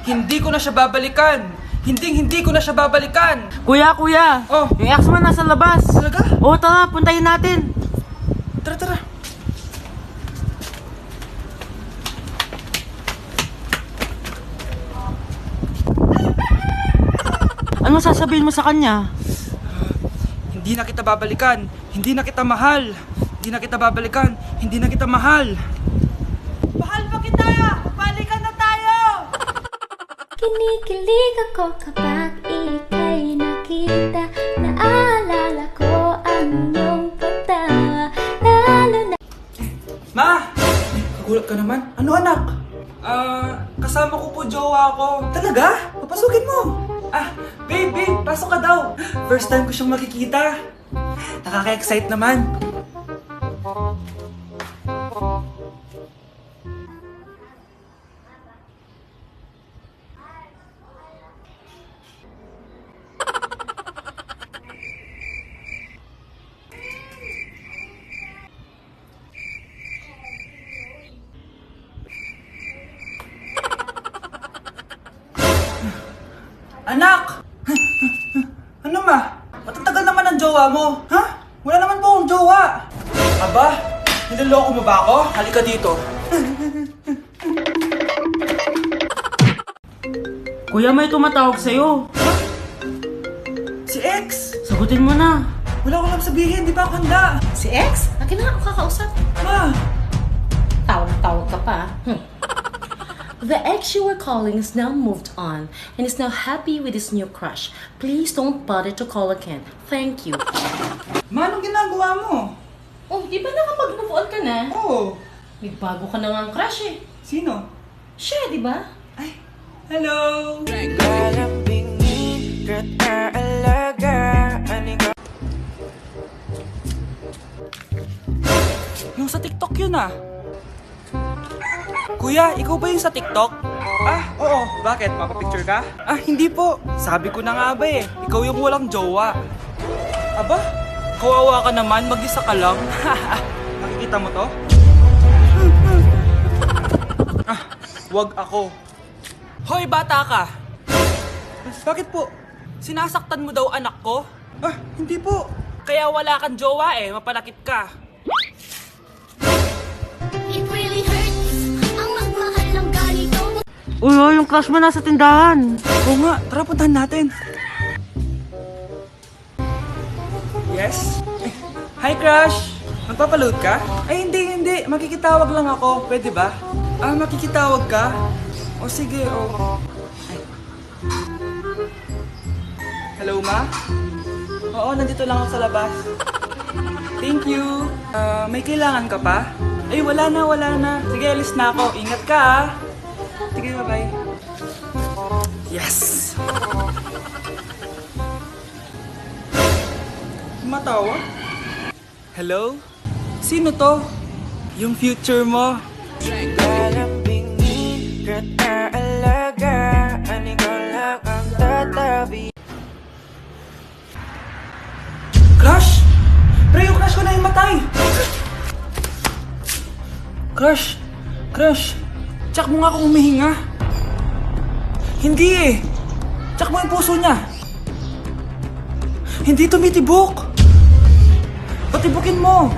Hindi ko na siya babalikan. Hindi ko na siya babalikan. Kuya! Oh. Yung ex mo nasa labas! Talaga? Oo, tara, puntayin natin! Tara. Ano sasabihin mo sa kanya? Hindi na kita babalikan. Hindi na kita mahal. Hindi na kita babalikan. Hindi na kita mahal. Mahal pa kita! Balikan na tayo! Kinikilig ako kapag ika'y nakita. Naalala ko ang iyong pagtawa. Lalo na Ma! Kagulat ka naman. Ano anak? Kasama ko po jowa ko. Talaga? Papasukin mo. Babe, pasok ka daw. First time ko siyang makikita. Nakaka-excite naman. Anak! Ano ma? Matatagal naman ang jowa mo. Ha? Wala naman po akong jowa. Aba, niloloko mo ba ako? Halika dito. Kuya, may tumatawag sa'yo. Si X! Sagutin mo na. Wala ko lang sabihin, di ba ako handa? Si X? Akin na nga ako kakausap. Ma! Tawag ka pa. The ex you were calling is now moved on and is now happy with his new crush. Please don't bother to call again. Thank you. Ma, anong ginagawa mo? Oh, di ba nakapag-move on ka na? Oo. May bago ka na nga ang crush eh. Sino? Siya, di ba? Ay, hello! Yung sa TikTok yun ah. Kuya, ikaw ba yung sa TikTok? Oo. Bakit? Papapicture ka? Hindi po. Sabi ko na nga ba eh. Ikaw yung walang jowa. Aba? Kawawa ka naman, mag-isa ka lang. Nakikita mo to? Wag ako. Hoy, bata ka! Bakit po? Sinasaktan mo daw anak ko? Hindi po. Kaya wala kang jowa eh, mapanakit ka. it really hurts ang magmahal ng ganito. Uy, yung crush mo nasa tindahan. Oo nga, tara puntahan natin. Yes? Hi, crush! Magpapaload ka? Ay, hindi. Makikitawag lang ako. Pwede ba? Makikitawag ka? O sige, o. Hello, ma? Oo, nandito lang ako sa labas. Thank you. May kailangan ka pa? Ay, wala na. Sige, alis na ako. Ingat ka, ah. Sige, bye-bye. Yes! Matawa? Hello? Sino to? Yung future mo. Crush? Pre, yung crush ko na yung matay! Crush! Tsak mo nga kung humihinga. Hindi eh! Tsak mo yung puso niya. Hindi tumitibok. Patibukin mo.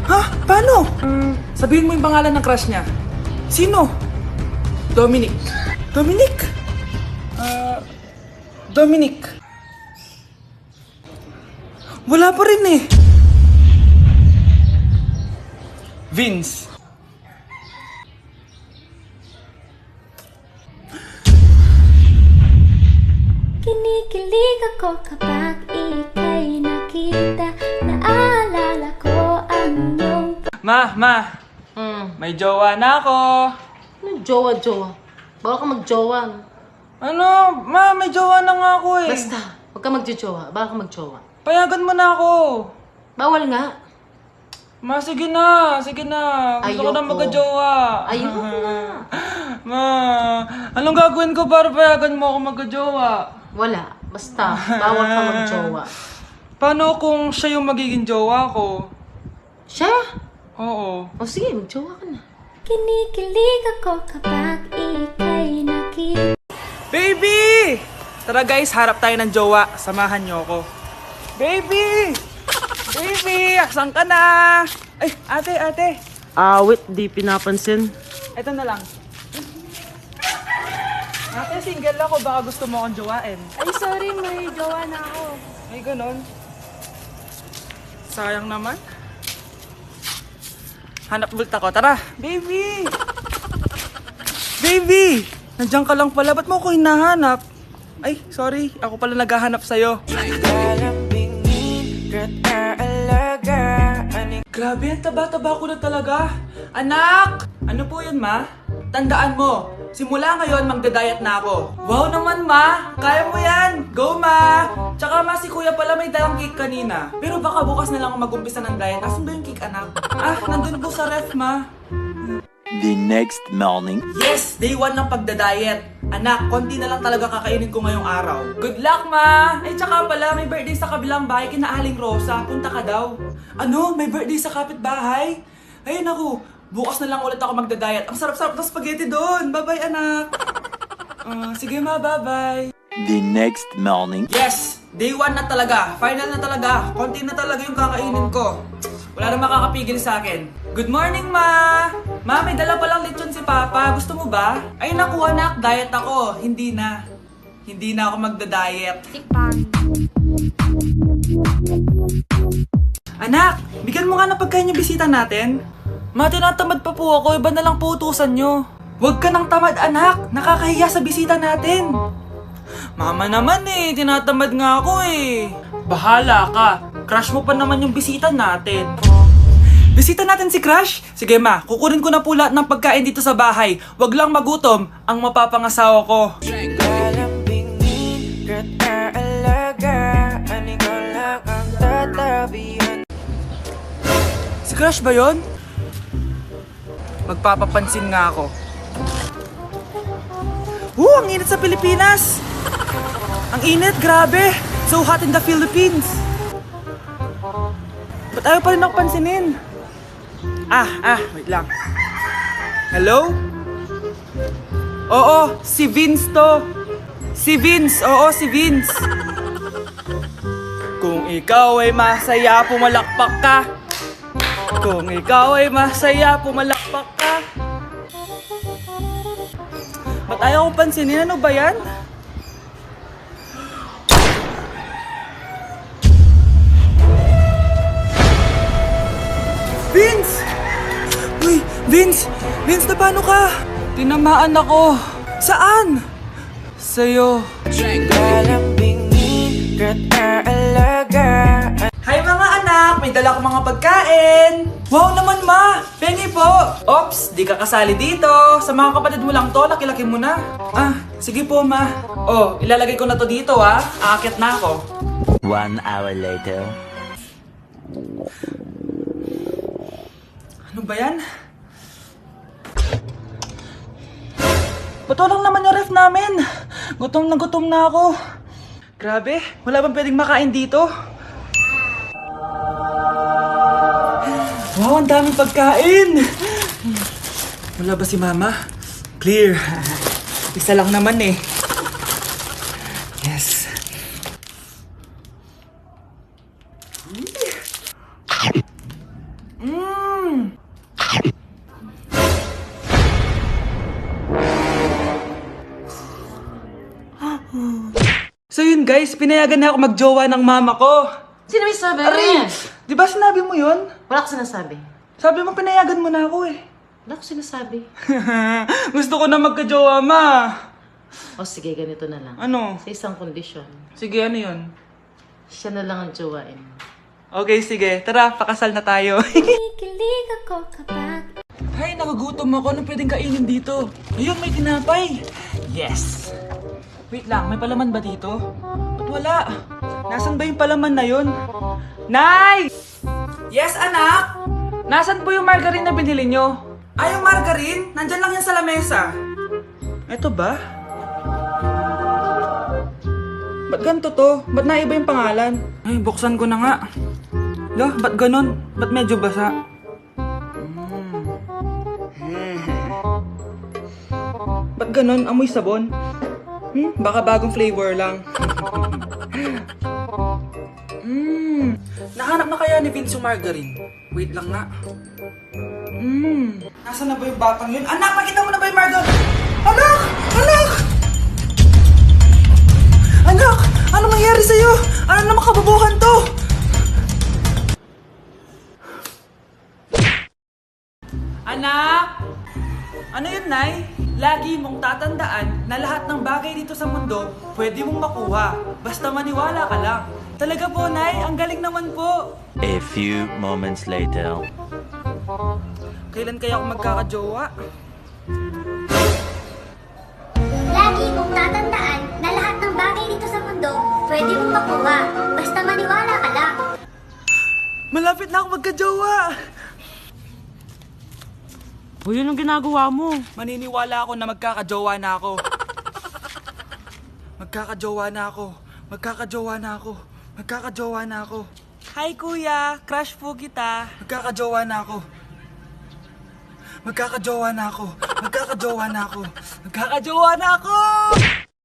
Ha? Paano? Sabihin mo yung pangalan ng crush niya. Sino? Dominic. Dominic. Wala pa rin eh. Vince. Kinikilig ako kapag ika'y nakita. Naalala ko ang iyong Ma. May jowa na ako. Ano jowa? Baka ka magjowa. Ano? Ma, may jowa na nga ako eh. Basta, huwag ka magjowa. Baka ka magjowa. Payagan mo na ako. Bawal nga. Ma, sige na. Gusto ko na Ayoko. magka-jowa. Ayoko na. Ma, anong gagawin ko para payagan mo ako magka-jowa? Wala. Basta, bawal ka magjowa. Paano kung siya yung magiging jowa ko? Siya? Oo. O sige, magjowa ka na. Kinikilig ako kapag ika'y nakita. Baby! Tara guys, harap tayo ng jowa. Samahan niyo ako. Baby! Baby! Asan ka na? Ay, ate. Awit, di pinapansin. Ito na lang. Ate, single ako. Baka gusto mo akong jowain. Ay, sorry, may gawa na ako. Ay, ganon. Sayang naman. Hanap bulit ako. Tara. Baby! Baby! Nandiyan ka lang pala. Ba't mo ako hinahanap? Ay, sorry. Ako pala naghahanap sa'yo. Grabe, ang taba-taba ko na talaga. Anak! Ano po yun, ma? Tandaan mo, simula ngayon magdadayat na ako. Wow naman, ma! Kaya mo yan! Go, ma! Tsaka ma, si kuya pala may dalang cake kanina. Pero baka bukas na lang ako mag-umpisa ng diet. Asan ba yung cake, anak? Ah, nandun po sa ref, ma. The next morning. Yes! Day 1 ng pagdadayet. Anak, konti na lang talaga kakainin ko ngayong araw. Good luck, ma! Ay, tsaka pala, may birthday sa kabilang bahay kina Aling Rosa. Punta ka daw. Ano? May birthday sa kapitbahay? Ay, naku. Bukas na lang ulit ako magdadayet. Ang sarap-sarap ng spaghetti doon. Bye-bye, anak. Sige, ma. Bye-bye. The next morning. Yes! Day 1 na talaga. Final na talaga. Konti na talaga yung kakainin ko. Wala na makakapigil sa akin. Good morning, ma! Ma, may dala palang lechon si Papa. Gusto mo ba? Ay, naku, anak. Diet ako. Hindi na. Hindi na ako magda-diet. Tikpan. Anak, bigyan mo nga ng pagkain yung bisita natin. Ma, tinatamad pa po ako. Iba na lang po utusan nyo. Huwag ka nang tamad, anak. Nakakahiya sa bisita natin. Mama naman eh. Tinatamad nga ako eh. Bahala ka. Crush mo pa naman yung bisita natin. Bisita natin si Crush? Sige ma, kukunin ko na po lahat ng pagkain dito sa bahay. Huwag lang magutom ang mapapangasawa ko. Si Crush ba yun? Magpapapansin nga ako. Ang init sa Pilipinas! Ang init, grabe! So hot in the Philippines! Ba't ayaw pa rin ako pansinin? Wait lang. Hello? Oo, si Vince to. Si Vince, oo, si Vince. Kung ikaw ay masaya, pumalakpak ka. Kung ikaw ay masaya, pumalakpak ka. Ba't ayaw ko pansinin? Ano ba yan? Vince! Uy, Vince! Vince, na paano ka? Tinamaan ako. Saan? Sa'yo. Hi mga anak! May dala ko mga pagkain! Wow naman ma! Pengi po! Ops! Di ka kasali dito! Sa mga kapatid mo lang to, laki-laki mo na. Sige po ma. Oh, ilalagay ko na to dito Aakyat na ako. 1 hour later. Ano ba yan? Ba't walang naman yung ref namin? Gutom na ako. Grabe, wala bang pwedeng makain dito? Wow, ang daming pagkain! Wala ba si Mama? Clear. Isa lang naman eh. Yes. So yun guys, pinayagan na ako magjowa ng mama ko. Sino may sabi? Aray! Di ba sinabi mo yun? Wala ko sinasabi. Sabi mo pinayagan mo na ako eh. Wala ko sinasabi. Gusto ko na magka-jowa, ma. O sige, ganito na lang. Ano? Sa isang kondisyon, Sige, ano yun? siya na lang ang jowain. Okay, sige. Tara, pakasal na tayo. Kikilig ako kapag Hay, nagugutom ako. Ano pwedeng kainin dito? Ayun, may tinapay. Yes. Wait lang, may palaman ba dito? Ba't wala? Nasaan ba yung palaman na yun? Nay! Yes, anak? Nasaan po yung margarine na binili nyo? Yung margarine? Nandyan lang yan sa lamesa. Eto ba? Ba't ganito to? Ba't naiba yung pangalan? Ay, buksan ko na nga. Lo, ba't ganun? Ba't medyo basa? Ba't ganun? Amoy sabon? Baka bagong flavor lang. Nahanap na kaya ni Vince yung margarine? Wait lang nga. Nasaan na ba yung batang yun? Anak, nakita mo na ba yung margarine? Anak! Anak! Anak! Ano nangyari sa'yo? Ano naman kababuhan to? Anak! Ano yun, Nay? Lagi mong tatandaan na lahat ng bagay dito sa mundo pwede mong makuha. Basta maniwala ka lang. Talaga po, Nay. Ang galing naman po. A few moments later. Kailan kaya ako magkakajowa? Lagi mong tatandaan na lahat ng bagay dito sa mundo pwede mong makuha. Basta maniwala ka lang. Malapit na ako magkajowa! Uy, yun ang ginagawa mo. Maniniwala ako na magkakajowa na ako. Magkakajowa na ako. Magkakajowa na ako. Magkakajowa na ako. Hi, kuya. Crush po kita. Magkakajowa na ako. Magkakajowa na ako. Magkakajowa na ako. Magkakajowa na ako!